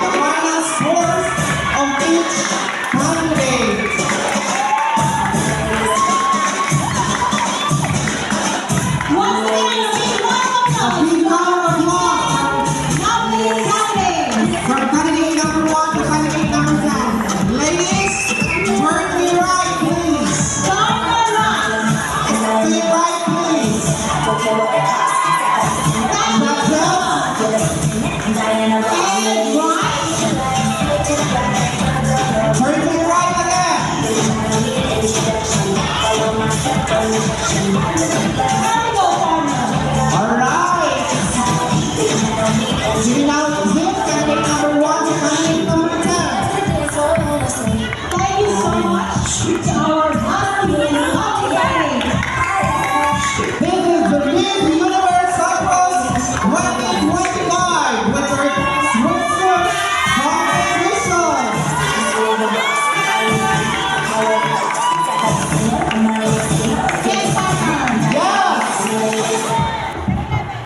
the final scores of each candidate. Once again, a big round of applause. Lovely candidate. From candidate number 1 to candidate number 10. Ladies, turn to your right, please. Turn your right. To your right, please. That's it. And right. Turn to your right again.